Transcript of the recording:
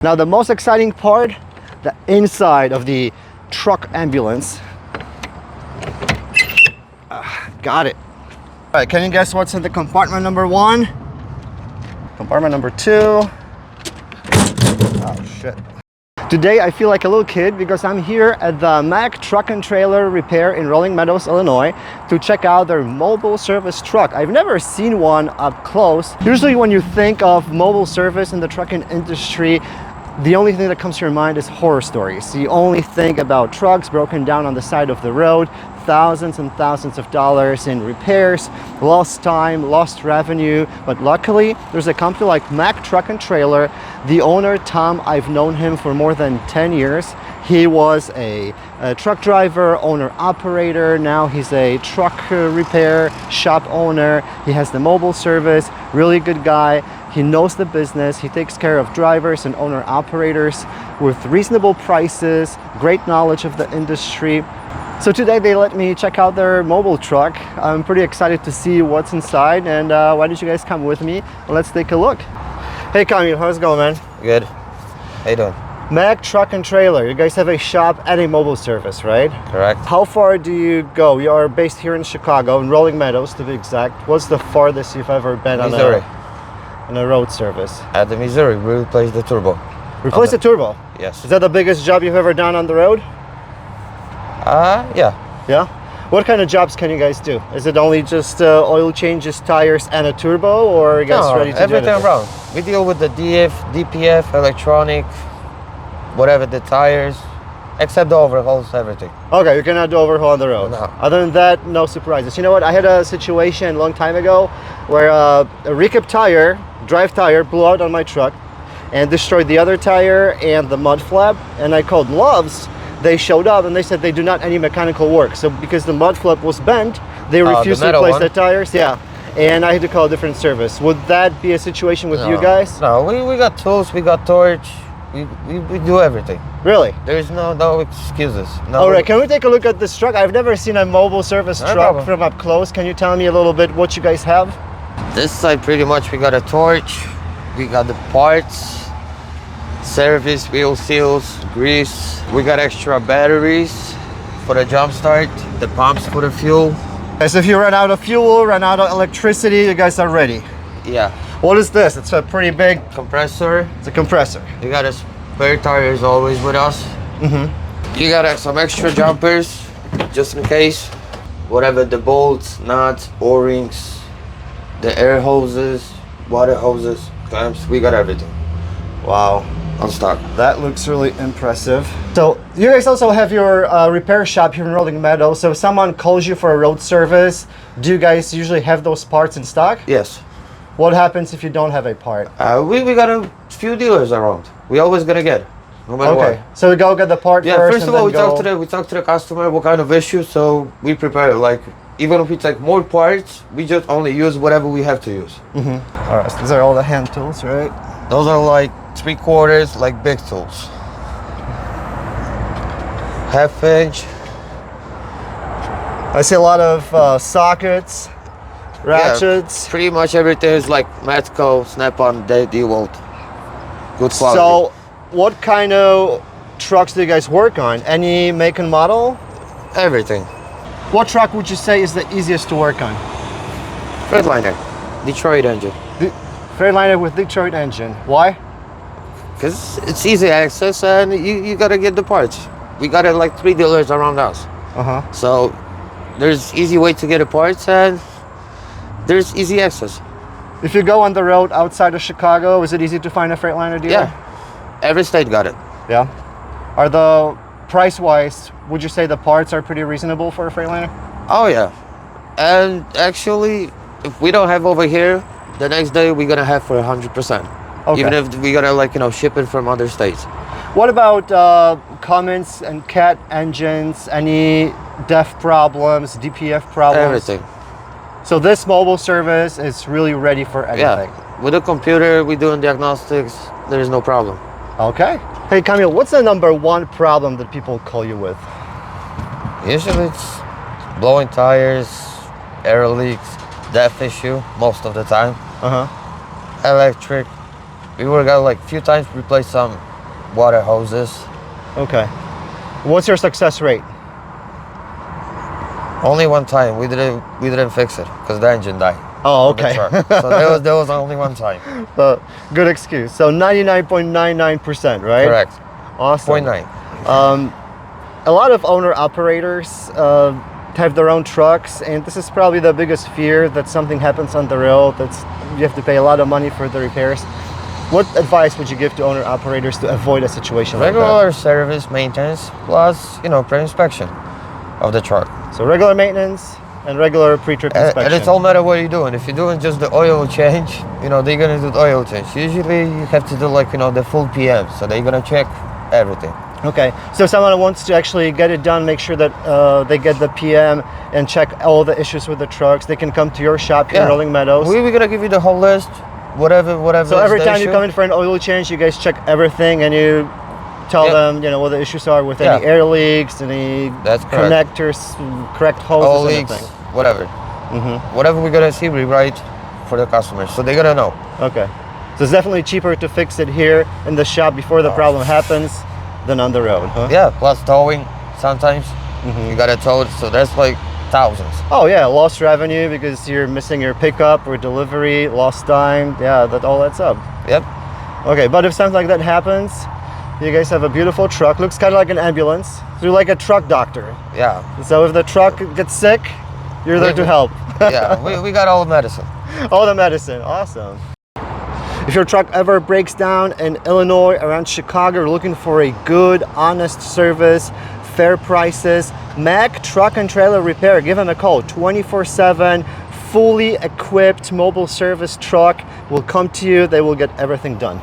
Now the most exciting part, the inside of the truck ambulance. Got it. All right, can you guess what's in the compartment number 1? Compartment number 2. Oh shit. Today I feel like a little kid because I'm here at the Mack Truck and Trailer Repair in Rohlwing, Meadows, Illinois to check out their mobile service truck. I've never seen one up close. Usually when you think of mobile service in the trucking industry, the only thing that comes to your mind is horror stories. You only think about trucks broken down on the side of the road, thousands and thousands of dollars in repairs, lost time, lost revenue. But luckily, there's a company like Mack Truck and Trailer. The owner, Tom, I've known him for more than 10 years. He was a truck driver, owner-operator. Now he's a truck repair shop owner. He has the mobile service, really good guy. He knows the business. He takes care of drivers and owner-operators with reasonable prices, great knowledge of the industry. So today they let me check out their mobile truck. I'm pretty excited to see what's inside, and why don't you guys come with me? Let's take a look. Hey Kamil, how's it going, man? Good. How you doing? Mack Truck and Trailer, you guys have a shop and a mobile service, right? Correct. How far do you go? You are based here in Chicago, in Rohlwing Meadows to be exact. What's the farthest you've ever been Missouri. on a road service? At the Missouri, we replaced the turbo. Replace the turbo? Yes. Is that the biggest job you've ever done on the road? Yeah. Yeah? What kind of jobs can you guys do? Is it only just oil changes, tires, and a turbo, or are you guys ready to do everything anything? around. We deal with the DF, DPF, electronic, whatever the tires, except the overhauls, everything. Okay, you cannot do overhaul on the road. No. Other than that, no surprises. You know what? I had a situation a long time ago where a recap tire, drive tire, blew out on my truck and destroyed the other tire and the mud flap. And I called Love's. They showed up and they said they do not any mechanical work. So because the mud flap was bent, they refused to replace the tires. Yeah. And I had to call a different service. Would that be a situation with you guys? No, we got tools, we got torch, we do everything. Really? There's no excuses. No. All right, can we take a look at this truck? I've never seen a mobile service truck problem. from up close. Can you tell me a little bit what you guys have? This side pretty much we got a torch, we got the parts, service, wheel seals, grease. We got extra batteries for the jump start, the pumps for the fuel. As if you run out of fuel, run out of electricity, you guys are ready. Yeah. What is this? It's a pretty big, Compressor. it's a compressor. You got a spare tires always with us. You got some extra jumpers just in case. Whatever the bolts, nuts, O-rings, the air hoses, water hoses, clamps, we got everything. Wow. On stock. That looks really impressive. So you guys also have your repair shop here in Rohlwing Meadows. So if someone calls you for a road service, do you guys usually have those parts in stock? Yes. What happens if you don't have a part? We got a few dealers around. We always gonna get, no matter what. So we go get the part Yeah, first. first of all, we talk to the customer what kind of issue, so we prepare. Like even if we take more parts, we just only use whatever we have to use. All right, so these are all the hand tools, right? Those are like 3/4, like big tools. 1/2 inch. I see a lot of sockets, ratchets. Yeah, pretty much everything is like Matco, Snap-on, DeWalt. Good quality. So, what kind of trucks do you guys work on? Any make and model? Everything. What truck would you say is the easiest to work on? Freightliner, Detroit engine. The Freightliner with Detroit engine. Why? Because it's easy access and you gotta get the parts. We got like 3 dealers around us. So there's easy way to get the parts and there's easy access. If you go on the road outside of Chicago, is it easy to find a Freightliner dealer? Yeah, every state got it. Yeah. Are the price-wise, would you say the parts are pretty reasonable for a Freightliner? Oh yeah, and actually, if we don't have over here, the next day we're gonna have for 100%. Okay. Even if we gotta ship it from other states. What about Cummins and Cat engines? Any DEF problems, DPF problems? Everything. So this mobile service is really ready for anything. Yeah, with the computer, we're doing diagnostics. There is no problem. Okay. Hey Kamil, what's the #1 problem that people call you with? Usually it's blowing tires, air leaks, DEF issue most of the time. Electric. We were got like few times replace some water hoses. Okay. What's your success rate? Only one time we didn't fix it because the engine died. Oh, of the okay. truck. So there was only one time. Good excuse. So 99.99%, right? Correct. Awesome. 0.9. A lot of owner-operators have their own trucks, and this is probably the biggest fear, that something happens on the road, you have to pay a lot of money for the repairs. What advice would you give to owner-operators to avoid a situation like that? Regular service, maintenance, plus pre-inspection of the truck. So regular maintenance and regular pre-trip inspection. And it's all matter what you're doing. If you're doing just the oil change, they're gonna do the oil change. Usually you have to do the full PM, so they're gonna check everything. Okay, so someone wants to actually get it done, make sure that they get the PM and check all the issues with the trucks. They can come to your shop here in Rolling Meadows. We're gonna give you the whole list, whatever. So every is the time you issue. come in for an oil change, you guys check everything and you tell them, what the issues are with any air leaks, any That's correct. connectors, correct hoses, All anything. leaks, whatever. Whatever we're gonna see, we write for the customers, so they're gonna know. Okay, so it's definitely cheaper to fix it here in the shop before the problem happens than on the road, huh? Yeah, plus towing sometimes. You gotta tow it, so that's like thousands. Oh yeah, lost revenue because you're missing your pickup or delivery, lost time. Yeah, that all adds up. Yep. Okay, but if something like that happens, you guys have a beautiful truck. Looks kind of like an ambulance. So you're like a truck doctor. Yeah. So if the truck gets sick, you're there to help. Yeah, we got all the medicine. All the medicine, awesome. If your truck ever breaks down in Illinois, around Chicago, you're looking for a good, honest service, fair prices, Mac Truck and Trailer Repair. Give them a call, 24/7, fully equipped mobile service truck will come to you. They will get everything done.